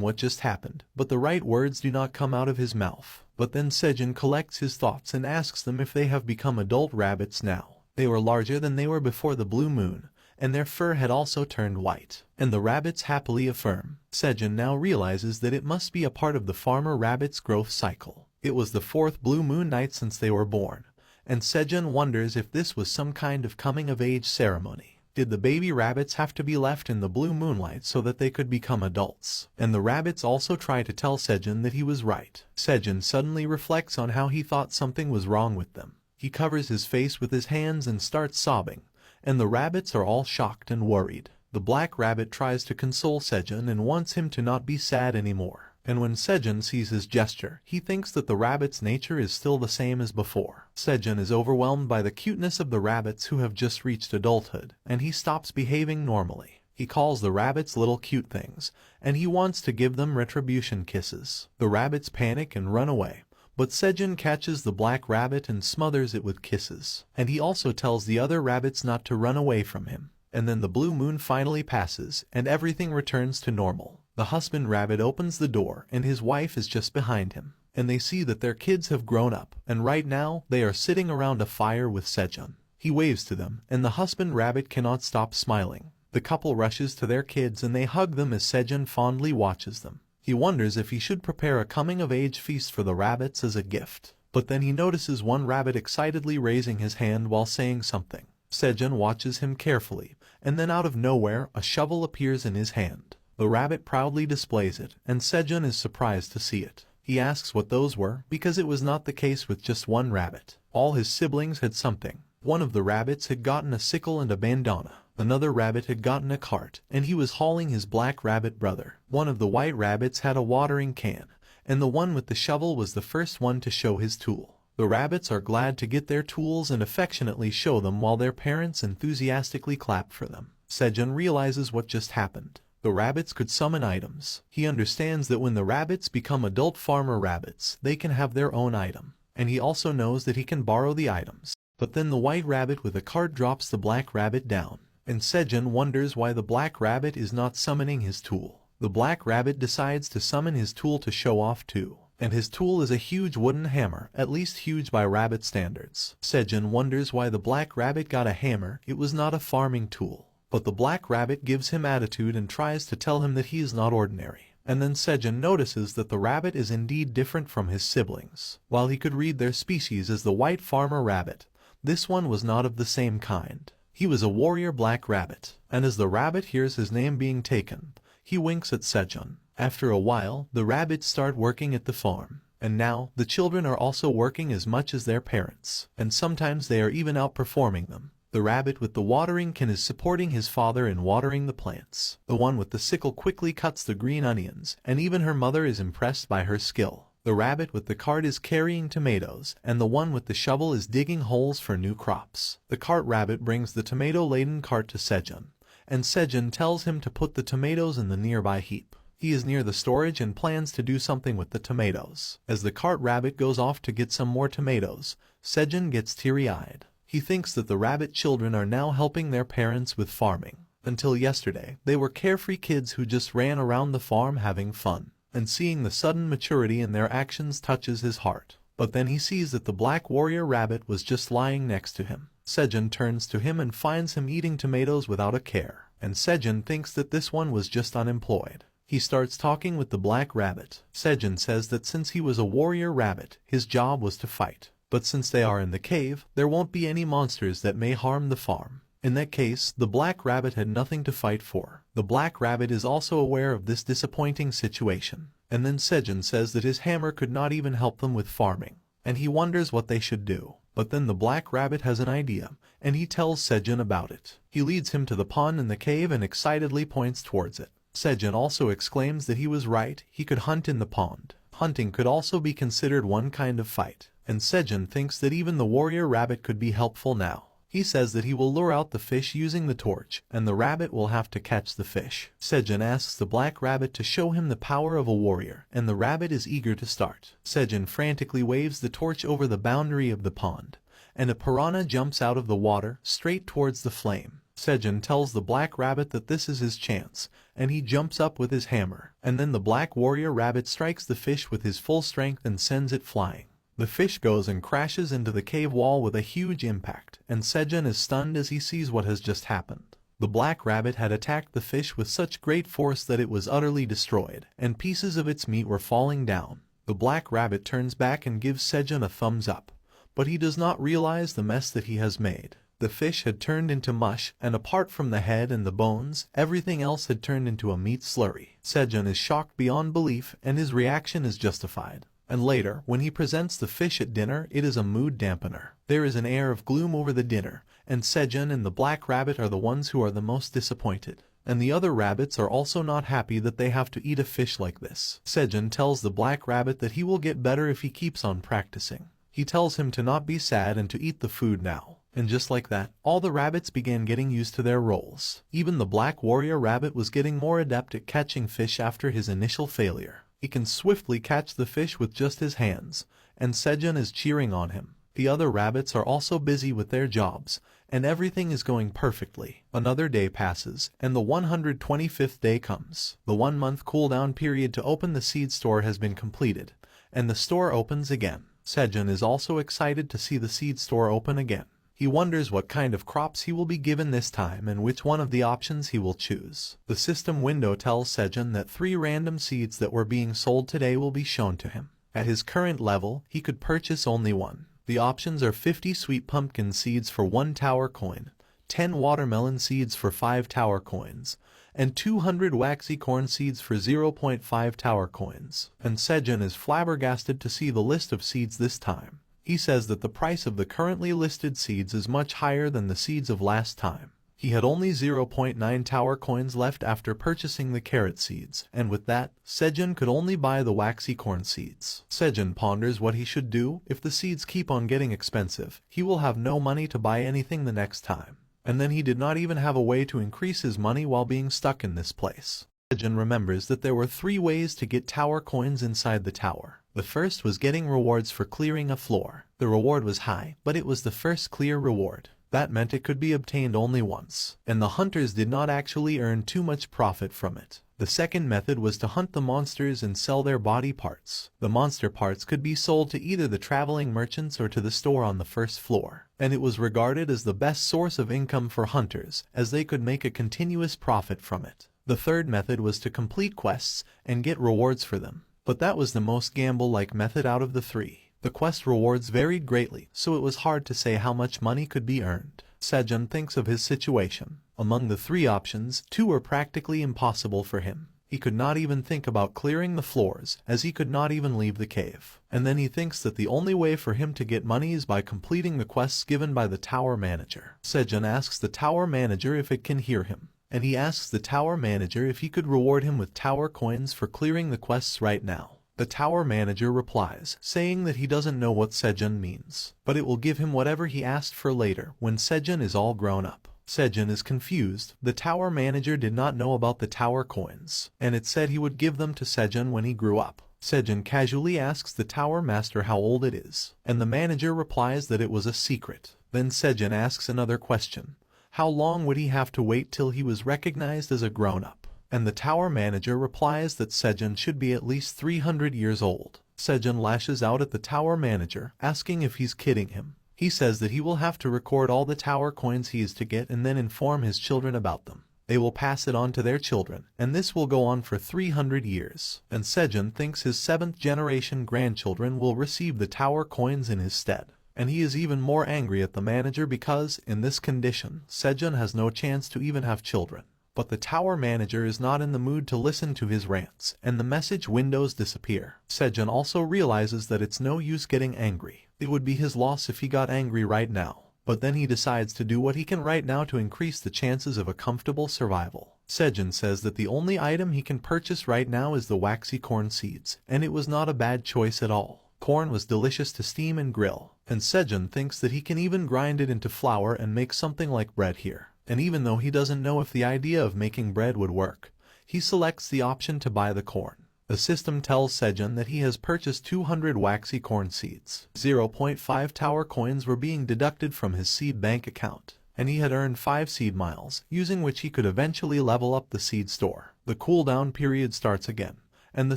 what just happened, but the right words do not come out of his mouth. But then Sejun collects his thoughts and asks them if they have become adult rabbits now. They were larger than they were before the blue moon, and their fur had also turned white. And the rabbits happily affirm. Sejun now realizes that it must be a part of the farmer rabbit's growth cycle. It was the 4th blue moon night since they were born, and Sejun wonders if this was some kind of coming-of-age ceremony. Did the baby rabbits have to be left in the blue moonlight so that they could become adults? And the rabbits also try to tell Sejun that he was right. Sejun suddenly reflects on how he thought something was wrong with them. He covers his face with his hands and starts sobbing, and the rabbits are all shocked and worried. The black rabbit tries to console Sejun and wants him to not be sad anymore. And when Sejun sees his gesture, he thinks that the rabbit's nature is still the same as before. Sejun is overwhelmed by the cuteness of the rabbits who have just reached adulthood, and he stops behaving normally. He calls the rabbits little cute things, and he wants to give them retribution kisses. The rabbits panic and run away, but Sejun catches the black rabbit and smothers it with kisses. And he also tells the other rabbits not to run away from him. And then the blue moon finally passes, and everything returns to normal. The husband rabbit opens the door, and his wife is just behind him. And they see that their kids have grown up, and right now they are sitting around a fire with Sejun. He waves to them, and the husband rabbit cannot stop smiling. The couple rushes to their kids and they hug them as Sejun fondly watches them. He wonders if he should prepare a coming-of-age feast for the rabbits as a gift. But then he notices one rabbit excitedly raising his hand while saying something. Sejun watches him carefully, and then out of nowhere a shovel appears in his hand. The rabbit proudly displays it, and Sejun is surprised to see it. He asks what those were, because it was not the case with just one rabbit. All his siblings had something. One of the rabbits had gotten a sickle and a bandana. Another rabbit had gotten a cart, and he was hauling his black rabbit brother. One of the white rabbits had a watering can, and the one with the shovel was the first one to show his tool. The rabbits are glad to get their tools and affectionately show them while their parents enthusiastically clap for them. Sejun realizes what just happened. The rabbits could summon items. He understands that when the rabbits become adult farmer rabbits, they can have their own item. And he also knows that he can borrow the items. But then the white rabbit with a cart drops the black rabbit down, and Sejun wonders why the black rabbit is not summoning his tool. The black rabbit decides to summon his tool to show off too. And his tool is a huge wooden hammer, at least huge by rabbit standards. Sejun wonders why the black rabbit got a hammer. It was not a farming tool. But the black rabbit gives him attitude and tries to tell him that he is not ordinary. And then Sejun notices that the rabbit is indeed different from his siblings. While he could read their species as the white farmer rabbit, this one was not of the same kind. He was a warrior black rabbit, and as the rabbit hears his name being taken, he winks at Sejun. After a while, the rabbits start working at the farm, and now the children are also working as much as their parents, and sometimes they are even outperforming them. The rabbit with the watering can is supporting his father in watering the plants. The one with the sickle quickly cuts the green onions, and even her mother is impressed by her skill. The rabbit with the cart is carrying tomatoes, and the one with the shovel is digging holes for new crops. The cart rabbit brings the tomato-laden cart to Sejun, and Sejun tells him to put the tomatoes in the nearby heap. He is near the storage and plans to do something with the tomatoes. As the cart rabbit goes off to get some more tomatoes, Sejun gets teary-eyed. He thinks that the rabbit children are now helping their parents with farming. Until yesterday, they were carefree kids who just ran around the farm having fun. And seeing the sudden maturity in their actions touches his heart. But then he sees that the black warrior rabbit was just lying next to him. Sejun turns to him and finds him eating tomatoes without a care. And Sejun thinks that this one was just unemployed. He starts talking with the black rabbit. Sejun says that since he was a warrior rabbit, his job was to fight. But since they are in the cave, there won't be any monsters that may harm the farm. In that case, the black rabbit had nothing to fight for. The black rabbit is also aware of this disappointing situation. And then Sejun says that his hammer could not even help them with farming. And he wonders what they should do. But then the black rabbit has an idea, and he tells Sejun about it. He leads him to the pond in the cave and excitedly points towards it. Sejun also exclaims that he was right, he could hunt in the pond. Hunting could also be considered one kind of fight. And Sejun thinks that even the warrior rabbit could be helpful now. He says that he will lure out the fish using the torch, and the rabbit will have to catch the fish. Sejun asks the black rabbit to show him the power of a warrior, and the rabbit is eager to start. Sejun frantically waves the torch over the boundary of the pond, and a piranha jumps out of the water straight towards the flame. Sejun tells the black rabbit that this is his chance, and he jumps up with his hammer, and then the black warrior rabbit strikes the fish with his full strength and sends it flying. The fish goes and crashes into the cave wall with a huge impact, and Sejun is stunned as he sees what has just happened. The black rabbit had attacked the fish with such great force that it was utterly destroyed, and pieces of its meat were falling down. The black rabbit turns back and gives Sejun a thumbs up, but he does not realize the mess that he has made. The fish had turned into mush, and apart from the head and the bones, everything else had turned into a meat slurry. Sejun is shocked beyond belief, and his reaction is justified. And later, when he presents the fish at dinner, it is a mood dampener. There is an air of gloom over the dinner, and Sejun and the black rabbit are the ones who are the most disappointed. And the other rabbits are also not happy that they have to eat a fish like this. Sejun tells the black rabbit that he will get better if he keeps on practicing. He tells him to not be sad and to eat the food now. And just like that, all the rabbits began getting used to their roles. Even the black warrior rabbit was getting more adept at catching fish after his initial failure. He can swiftly catch the fish with just his hands, and Sejun is cheering on him. The other rabbits are also busy with their jobs, and everything is going perfectly. Another day passes, and the 125th day comes. The 1-month cooldown period to open the seed store has been completed, and the store opens again. Sejun is also excited to see the seed store open again. He wonders what kind of crops he will be given this time and which one of the options he will choose. The system window tells Sejun that 3 random seeds that were being sold today will be shown to him. At his current level, he could purchase only one. The options are 50 sweet pumpkin seeds for 1 tower coin, 10 watermelon seeds for 5 tower coins, and 200 waxy corn seeds for 0.5 tower coins. And Sejun is flabbergasted to see the list of seeds this time. He says that the price of the currently listed seeds is much higher than the seeds of last time. He had only 0.9 tower coins left after purchasing the carrot seeds, and with that, Sejun could only buy the waxy corn seeds. Sejun ponders what he should do. If the seeds keep on getting expensive, he will have no money to buy anything the next time. And then he did not even have a way to increase his money while being stuck in this place. Sejun remembers that there were 3 ways to get tower coins inside the tower. The first was getting rewards for clearing a floor. The reward was high, but it was the first clear reward. That meant it could be obtained only once, and the hunters did not actually earn too much profit from it. The second method was to hunt the monsters and sell their body parts. The monster parts could be sold to either the traveling merchants or to the store on the first floor, and it was regarded as the best source of income for hunters, as they could make a continuous profit from it. The third method was to complete quests and get rewards for them. But that was the most gamble-like method out of the 3. The quest rewards varied greatly, so it was hard to say how much money could be earned. Sejun thinks of his situation. Among the 3 options, 2 were practically impossible for him. He could not even think about clearing the floors, as he could not even leave the cave. And then he thinks that the only way for him to get money is by completing the quests given by the tower manager. Sejun asks the tower manager if it can hear him, and he asks the tower manager if he could reward him with tower coins for clearing the quests right now. The tower manager replies, saying that he doesn't know what Sejun means, but it will give him whatever he asked for later when Sejun is all grown up. Sejun is confused. The tower manager did not know about the tower coins, and it said he would give them to Sejun when he grew up. Sejun casually asks the tower master how old it is, and the manager replies that it was a secret. Then Sejun asks another question. How long would he have to wait till he was recognized as a grown-up? And the tower manager replies that Sejun should be at least 300 years old. Sejun lashes out at the tower manager, asking if he's kidding him. He says that he will have to record all the tower coins he is to get and then inform his children about them. They will pass it on to their children, and this will go on for 300 years. And Sejun thinks his 7th generation grandchildren will receive the tower coins in his stead. And he is even more angry at the manager because, in this condition, Sejun has no chance to even have children. But the tower manager is not in the mood to listen to his rants, and the message windows disappear. Sejun also realizes that it's no use getting angry. It would be his loss if he got angry right now. But then he decides to do what he can right now to increase the chances of a comfortable survival. Sejun says that the only item he can purchase right now is the waxy corn seeds, and it was not a bad choice at all. Corn was delicious to steam and grill, and Sejun thinks that he can even grind it into flour and make something like bread here. And even though he doesn't know if the idea of making bread would work, he selects the option to buy the corn. The system tells Sejun that he has purchased 200 waxy corn seeds. 0.5 tower coins were being deducted from his seed bank account, and he had earned 5 seed miles, using which he could eventually level up the seed store. The cooldown period starts again, and the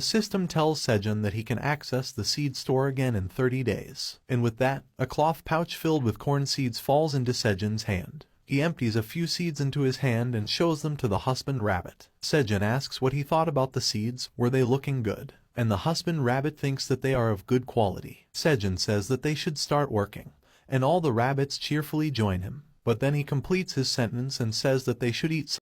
system tells Sejun that he can access the seed store again in 30 days. And with that, a cloth pouch filled with corn seeds falls into Sejun's hand. He empties a few seeds into his hand and shows them to the husband rabbit. Sejun asks what he thought about the seeds, were they looking good? And the husband rabbit thinks that they are of good quality. Sejun says that they should start working, and all the rabbits cheerfully join him. But then he completes his sentence and says that they should eat